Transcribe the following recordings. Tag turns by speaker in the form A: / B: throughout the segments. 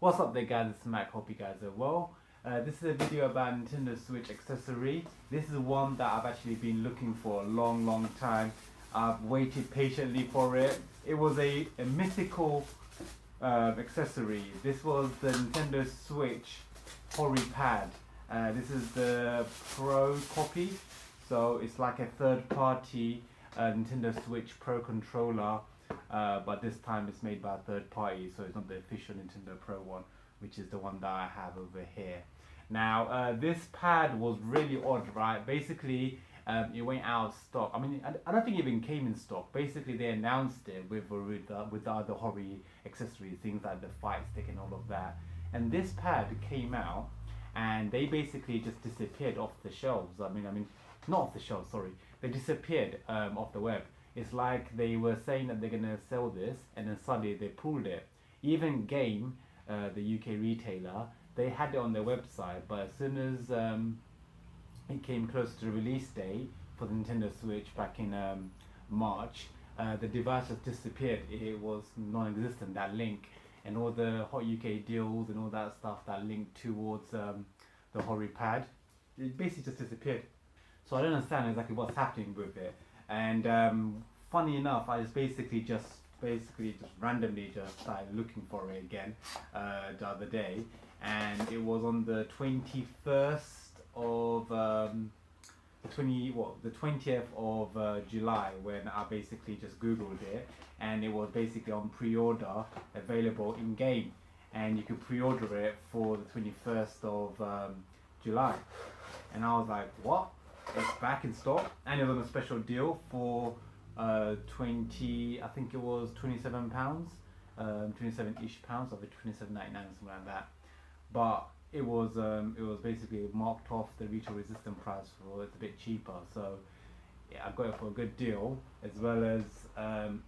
A: What's up there guys, it's Mac, hope you guys are well. This is a video about Nintendo Switch accessory. This is one that I've actually been looking for a long time. I've waited patiently for it. It was a mythical accessory. This was the Nintendo Switch Horipad. This is the Pro copy, so it's like a third party Nintendo Switch Pro controller. But this time it's made by a third party, so it's not the official Nintendo Pro one, which is the one that I have over here. Now, this pad was really odd, right? Basically, it went out of stock. I mean, I don't think it even came in stock. Basically, they announced it with the other Hori accessories, things like the fight stick and all of that. And this pad came out, and they basically just disappeared off the shelves. I mean, not off the shelves, sorry. They disappeared off the web. It's like they were saying that they're gonna sell this, and then suddenly they pulled it. Even Game, the UK retailer, they had it on their website, but as soon as it came close to the release date for the Nintendo Switch back in March, the device just disappeared. It was non-existent, that link, and all the Hot UK deals and all that stuff that linked towards the Horipad, it basically just disappeared. So I don't understand exactly what's happening with it. And funny enough, I just basically randomly just started looking for it again the other day, and it was on the 21st of the 20th of July when I basically just googled it, and it was basically on pre-order, available in game, and you could pre-order it for the 21st of July, and I was like, what? It's back in stock, and it was on a special deal for 20, I think it was £27, 27-ish pounds, or 27.99 something like that. But it was basically marked off the retail resistant price for it's a bit cheaper. So yeah, I got it for a good deal, as well as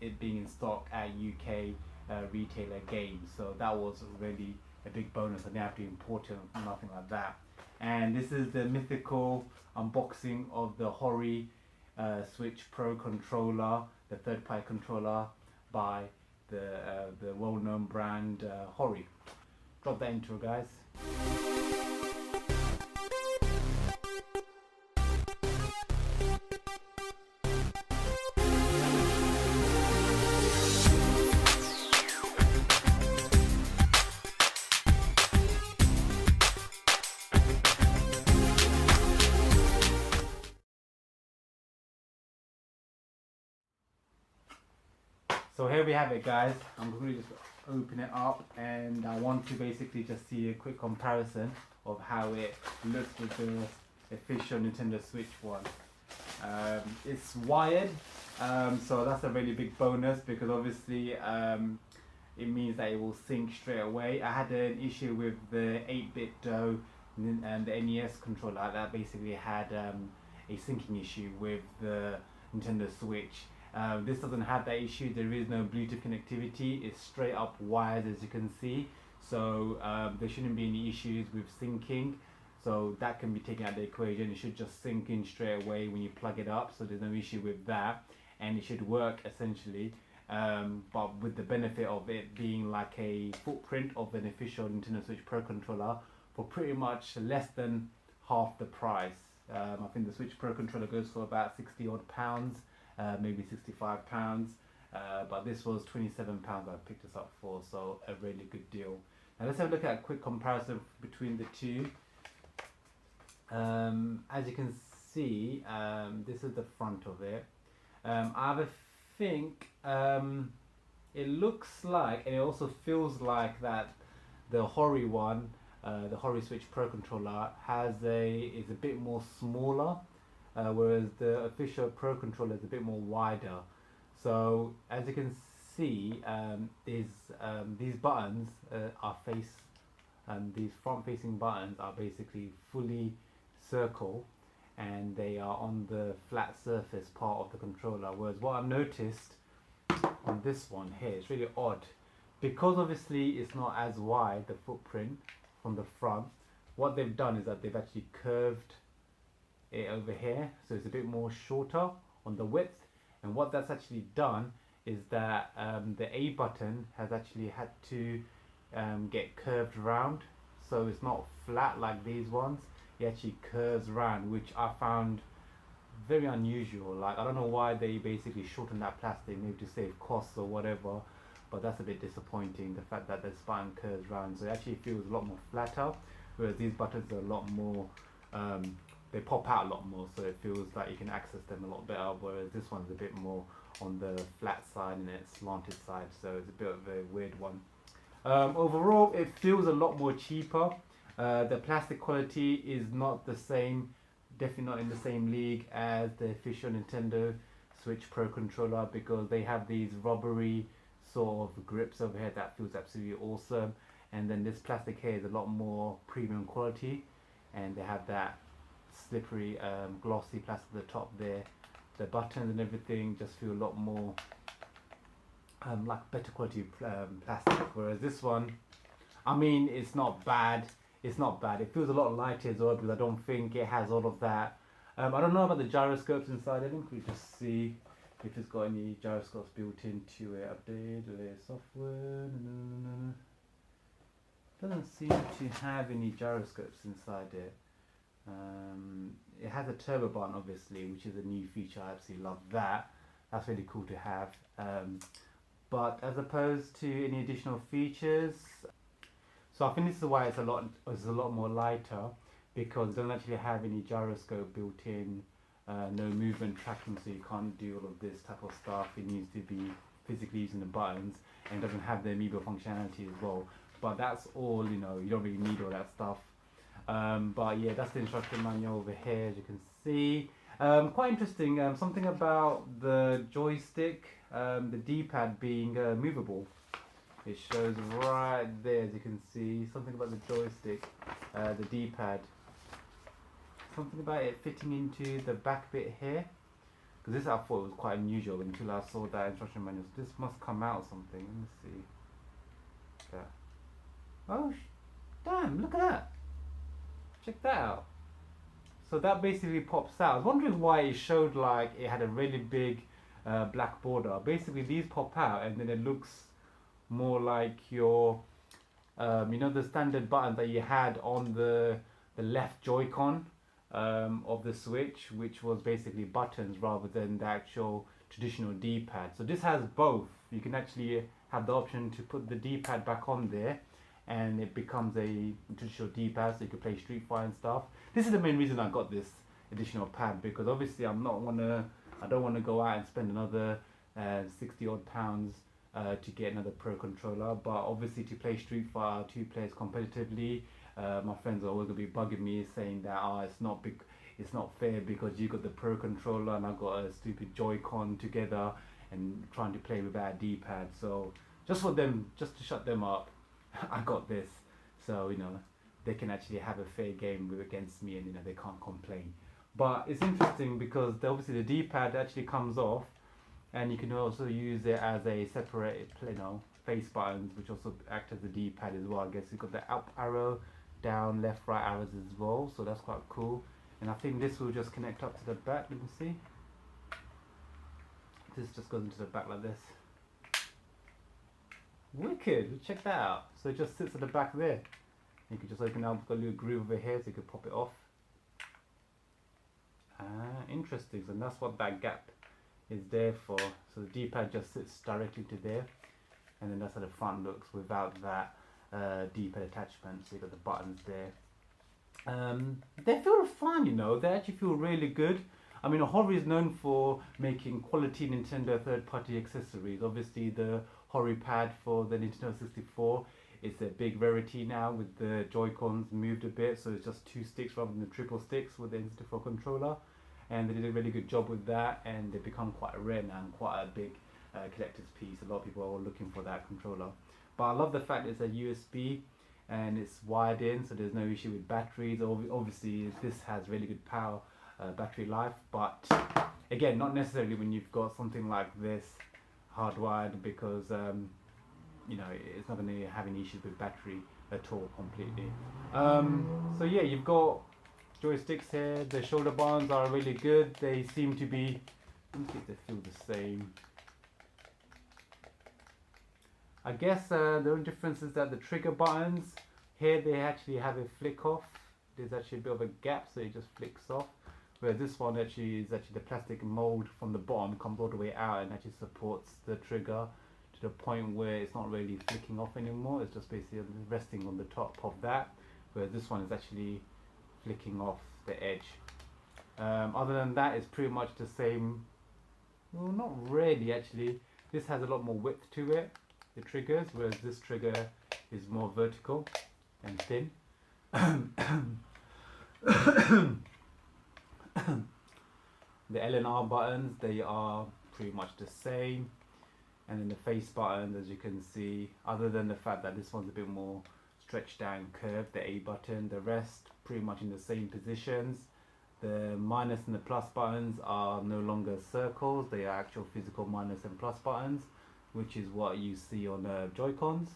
A: it being in stock at UK retailer Games. So that was really a big bonus. I didn't have to import it, nothing like that. And this is the mythical unboxing of the Hori Switch Pro controller, the third-party controller by the well-known brand Hori. Drop that intro, guys. So here we have it, guys. I'm going to just open it up, and I want to basically just see a quick comparison of how it looks with the official Nintendo Switch one. It's wired, so that's a really big bonus, because obviously it means that it will sync straight away. I had an issue with the 8-bit Do and the NES controller that basically had a syncing issue with the Nintendo Switch. This doesn't have that issue. There is no Bluetooth connectivity. It's straight up wired, as you can see. So there shouldn't be any issues with syncing. So that can be taken out of the equation. It should just sync in straight away when you plug it up. So there's no issue with that. And it should work essentially. But with the benefit of it being like a footprint of an official Nintendo Switch Pro controller for pretty much less than half the price. I think the Switch Pro controller goes for about 60 odd pounds. Maybe £65, but this was £27 I picked this up for, so a really good deal. Now let's have a look at a quick comparison between the two. As you can see, this is the front of it. I think it looks like, and it also feels like, that the Hori one, the Hori Switch Pro controller, is a bit more smaller. Whereas the official Pro controller is a bit more wider. So as you can see, these buttons these front-facing buttons are basically fully circle, and they are on the flat surface part of the controller. Whereas what I've noticed on this one here, it's really odd, because obviously it's not as wide, the footprint from the front. What they've done is that they've actually curved it over here, so it's a bit more shorter on the width. And what that's actually done is that the A button has actually had to get curved round, so it's not flat like these ones. It actually curves round, which I found very unusual. Like, I don't know why they basically shortened that plastic, maybe to save costs or whatever, but that's a bit disappointing, the fact that the spine curves round. So it actually feels a lot more flatter, whereas these buttons are a lot more, they pop out a lot more, so it feels like you can access them a lot better, whereas this one's a bit more on the flat side and it's slanted side, so it's a bit of a weird one. Overall, it feels a lot more cheaper. The plastic quality is not the same, definitely not in the same league as the official Nintendo Switch Pro controller, because they have these rubbery sort of grips over here that feels absolutely awesome, and then this plastic here is a lot more premium quality, and they have that slippery glossy plastic at the top there. The buttons and everything just feel a lot more like better quality plastic, whereas this one, I mean, it's not bad. It's not bad. It feels a lot lighter as well, because I don't think it has all of that. I don't know about the gyroscopes inside. I think we just see if it's got any gyroscopes built into it. Update software. Doesn't seem to have any gyroscopes inside it. It has a turbo button, obviously, which is a new feature. I absolutely love that. That's really cool to have. But as opposed to any additional features, so I think this is why it's a lot more lighter, because it doesn't actually have any gyroscope built in, no movement tracking, so you can't do all of this type of stuff. It needs to be physically using the buttons, and it doesn't have the amiibo functionality as well. But that's all, you know, you don't really need all that stuff. But yeah, that's the instruction manual over here, as you can see. Quite interesting, something about the joystick, the D-pad being movable. It shows right there, as you can see, something about the joystick, the D-pad. Something about it fitting into the back bit here. Because this I thought was quite unusual until I saw that instruction manual. So this must come out something. Let me see. That. Oh, damn, look at that. Check that out. So that basically pops out. I was wondering why it showed like it had a really big black border. Basically these pop out, and then it looks more like your, you know, the standard button that you had on the left Joy-Con of the Switch, which was basically buttons rather than the actual traditional D-pad. So this has both. You can actually have the option to put the D-pad back on there, and it becomes a traditional D-pad, so you can play Street Fighter and stuff. This is the main reason I got this additional pad, because obviously I don't want to go out and spend another 60 odd pounds to get another Pro controller. But obviously to play Street Fighter 2 players competitively, my friends are always gonna be bugging me saying that it's not fair because you got the Pro controller and I got a stupid Joy-Con together and trying to play without a D-pad. So just to shut them up, I got this, so you know they can actually have a fair game against me, and you know they can't complain. But it's interesting because obviously the D-pad actually comes off, and you can also use it as a separate, you know, face buttons, which also act as the D-pad as well. I guess you've got the up arrow, down, left, right arrows as well, so that's quite cool. And I think this will just connect up to the back. Let me see. This just goes into the back like this. Wicked, check that out. So it just sits at the back there. You can just open it up, got a little groove over here, so you can pop it off. Interesting, so that's what that gap is there for. So the D-pad just sits directly to there, and then that's how the front looks without that D-pad attachment. So you got the buttons there. They feel fun, you know, they actually feel really good. I mean, Hori is known for making quality Nintendo third-party accessories. Obviously the Horipad for the Nintendo 64 is a big rarity now, with the Joy-Cons moved a bit, so it's just 2 sticks rather than the triple sticks with the N64 controller, and they did a really good job with that, and they become quite rare now and quite a big collector's piece. A lot of people are looking for that controller. But I love the fact it's a USB and it's wired in, so there's no issue with batteries. Obviously this has really good power, battery life, but again, not necessarily when you've got something like this hardwired, because you know, it's not going to have any issues with battery at all completely. So yeah, you've got joysticks here. The shoulder buttons are really good. They seem to be, let me see if they feel the same. I guess the only difference is that the trigger buttons here, they actually have a flick off. There's actually a bit of a gap, so it just flicks off. Whereas this one actually is the plastic mold from the bottom comes all the way out and actually supports the trigger to the point where it's not really flicking off anymore. It's just basically resting on the top of that. Whereas this one is actually flicking off the edge. Other than that, it's pretty much the same. Well, not really actually. This has a lot more width to it, the triggers, whereas this trigger is more vertical and thin. The L and R buttons, they are pretty much the same, and then the face buttons, as you can see, other than the fact that this one's a bit more stretched out and curved, the A button, the rest pretty much in the same positions. The minus and the plus buttons are no longer circles, they are actual physical minus and plus buttons, which is what you see on Joy-Cons,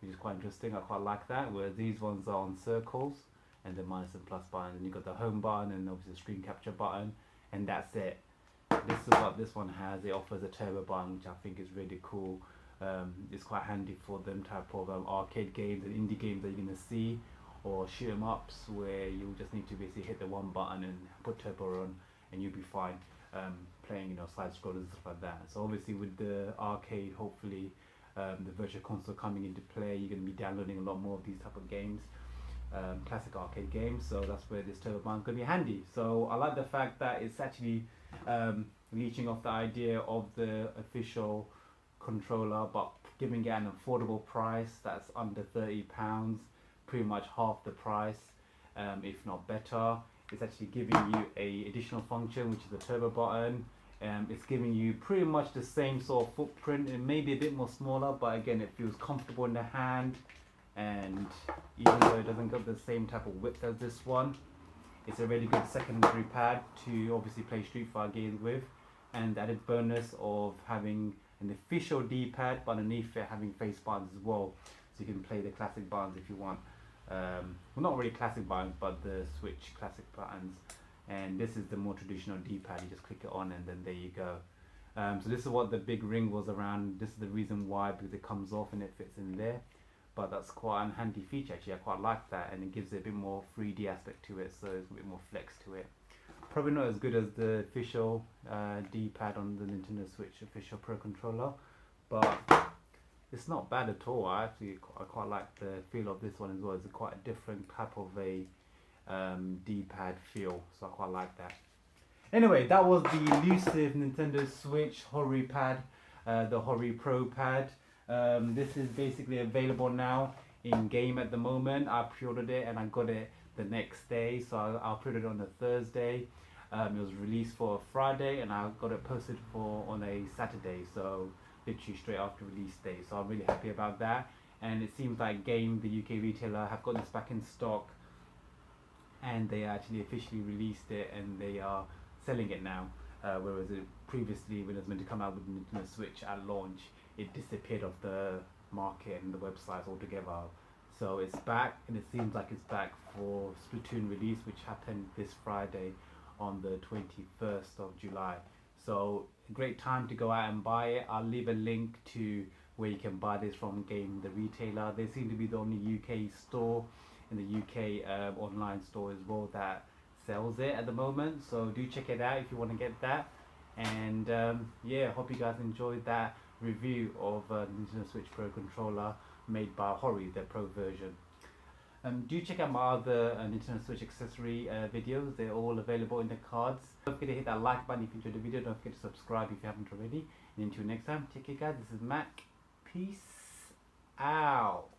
A: which is quite interesting. I quite like that, whereas these ones are on circles and the minus and plus buttons, and you've got the home button and obviously the screen capture button, and that's it. This is what this one has. It offers a turbo button, which I think is really cool. It's quite handy for them type of arcade games and indie games that you're going to see, or shoot 'em ups where you just need to basically hit the one button and put turbo on and you'll be fine playing, you know, side scrollers and stuff like that. So obviously with the arcade, hopefully the virtual console coming into play, you're going to be downloading a lot more of these type of games, classic arcade games, so that's where this turbo button is going to be handy. So I like the fact that it's actually leeching off the idea of the official controller, but giving it an affordable price that's under £30, pretty much half the price, if not better. It's actually giving you a additional function, which is the turbo button. It's giving you pretty much the same sort of footprint, and maybe a bit more smaller, but again it feels comfortable in the hand, and even though it doesn't got the same type of width as this one, it's a really good secondary pad to obviously play Street Fighter games with, and the added bonus of having an official D-pad, but underneath it having face buttons as well, so you can play the classic buttons if you want. Well, not really classic buttons, but the Switch classic buttons, and this is the more traditional D-pad. You just click it on and then there you go. So this is what the big ring was around. This is the reason why, because it comes off and it fits in there, but that's quite a handy feature actually. I quite like that, and it gives it a bit more 3D aspect to it, so it's a bit more flex to it. Probably not as good as the official D-pad on the Nintendo Switch official Pro Controller, but it's not bad at all. I quite like the feel of this one as well. It's quite a different type of a D-pad feel, so I quite like that. Anyway, that was the elusive Nintendo Switch Horipad, the Hori Pro Pad. This is basically available now in game at the moment. I pre-ordered it and I got it the next day, so I pre-ordered it on a Thursday. It was released for a Friday and I got it posted for on a Saturday, so literally straight after release day. So I'm really happy about that, and it seems like Game, the UK retailer, have got this back in stock, and they actually officially released it and they are selling it now, whereas it previously, when it was meant to come out with Nintendo Switch at launch, it disappeared off the market and the websites altogether. So it's back, and it seems like it's back for Splatoon release, which happened this Friday on the 21st of July. So a great time to go out and buy it. I'll leave a link to where you can buy this from Game, the retailer. They seem to be the only UK store in the UK online store as well that sells it at the moment, so do check it out if you want to get that. And yeah, hope you guys enjoyed that review of Nintendo Switch Pro Controller made by Hori, the Pro version. Do check out my other Nintendo Switch accessory videos. They're all available in the cards. Don't forget to hit that like button if you enjoyed the video. Don't forget to subscribe if you haven't already. And until next time, take care guys. This is Mac. Peace out.